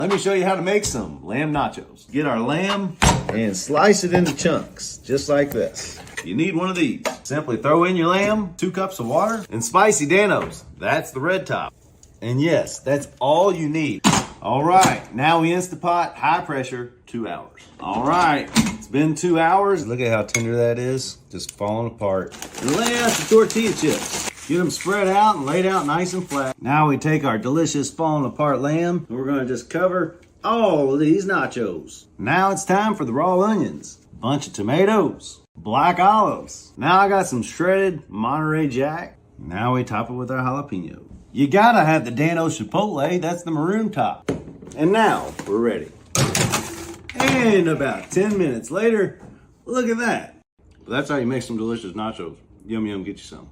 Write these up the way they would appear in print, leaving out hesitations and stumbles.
Let me show you how to make some lamb nachos. Get our lamb and slice it into chunks, just like this. You need one of these. Simply throw in your lamb, 2 cups of water, and spicy Dan-O's. That's the red top. And yes, that's all you need. All right, now we Instapot, high pressure, 2 hours. All right, it's been 2 hours. Look at how tender that is, just falling apart. And lay out the tortilla chips. Get them spread out and laid out nice and flat. Now we take our delicious falling apart lamb, and we're gonna just cover all of these nachos. Now it's time for the raw onions, bunch of tomatoes, black olives. Now I got some shredded Monterey Jack. Now we top it with our jalapeno. You gotta have the Dan-O Chipotle, that's the maroon top. And now we're ready. And about 10 minutes later, look at that. That's how you make some delicious nachos. Yum yum, get you some.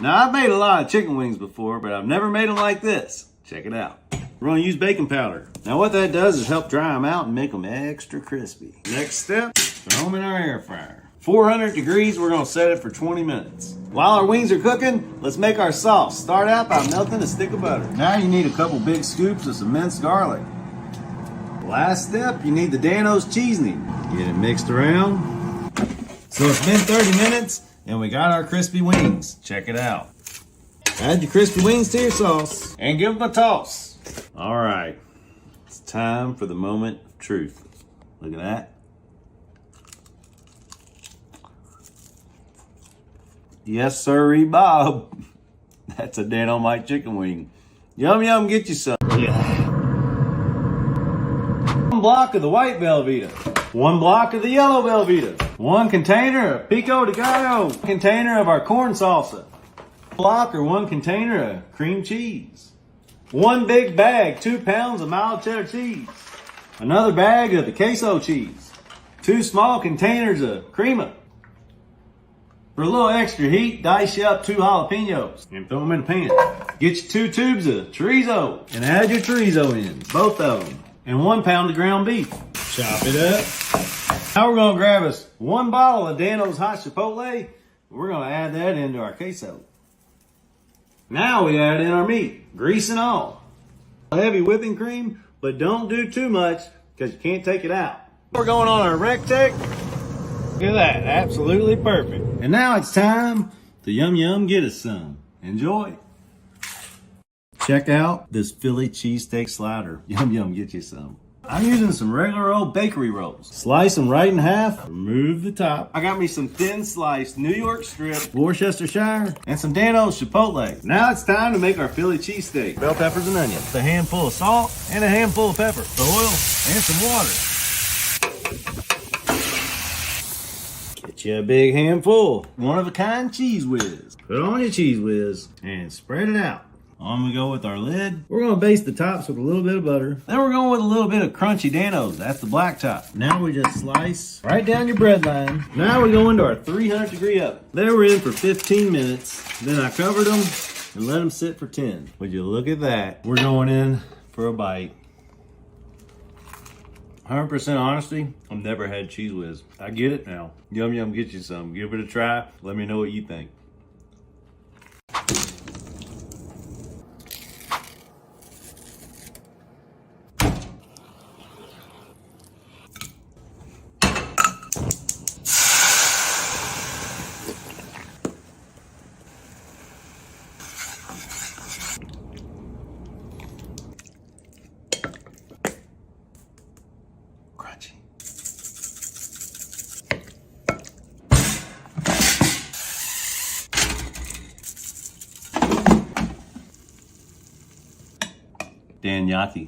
Now I've made a lot of chicken wings before, but I've never made them like this. Check it out. We're gonna use baking powder. Now what that does is help dry them out and make them extra crispy. Next step, throw them in our air fryer. 400 degrees, we're gonna set it for 20 minutes. While our wings are cooking, let's make our sauce. Start out by melting a stick of butter. Now you need a couple big scoops of some minced garlic. Last step, you need the Dan-O's seasoning. Get it mixed around. So it's been 30 minutes and we got our crispy wings. Check it out. Add your crispy wings to your sauce and give them a toss. All right, it's time for the moment of truth. Look at that. Yes, sirree, Bob. That's a Dan-O-Myte chicken wing. Yum, yum, get you some. Yeah. 1 block of the white Velveeta. 1 block of the yellow Velveeta. 1 container of pico de gallo. Container of our corn salsa. 1 block or 1 container of cream cheese. 1 big bag, 2 pounds of mild cheddar cheese. Another bag of the queso cheese. 2 small containers of crema. For a little extra heat, dice you up 2 jalapenos and throw them in a pan. Get you 2 tubes of chorizo and add your chorizo in, both of them. And 1 pound of ground beef. Chop it up. Now we're gonna grab us 1 bottle of Dan-O's hot chipotle. We're gonna add that into our queso. Now we add in our meat, grease and all. Heavy whipping cream, but don't do too much because you can't take it out. We're going on our Rectech. Look at that, absolutely perfect. And now it's time to yum yum get us some. Enjoy. Check out this Philly cheesesteak slider. Yum yum get you some. I'm using some regular old bakery rolls. Slice them right in half, remove the top. I got me some thin sliced New York strip, Worcestershire, and some Dan-O's Chipotle. Now it's time to make our Philly cheesesteak. Bell peppers and onions, a handful of salt, and a handful of pepper, oil, and some water. Get you a big handful, one of a kind Cheese Whiz. Put on your Cheese Whiz and spread it out. On we go with our lid. We're gonna baste the tops with a little bit of butter. Then we're going with a little bit of crunchy Dan-O's. That's the black top. Now we just slice right down your bread line. Now we go into our 300 degree oven. They were in for 15 minutes. Then I covered them and let them sit for 10. Would you look at that? We're going in for a bite. 100% honesty, I've never had Cheese Whiz. I get it now. Yum yum, get you some. Give it a try. Let me know what you think. Crunchy. Dan-Yaki.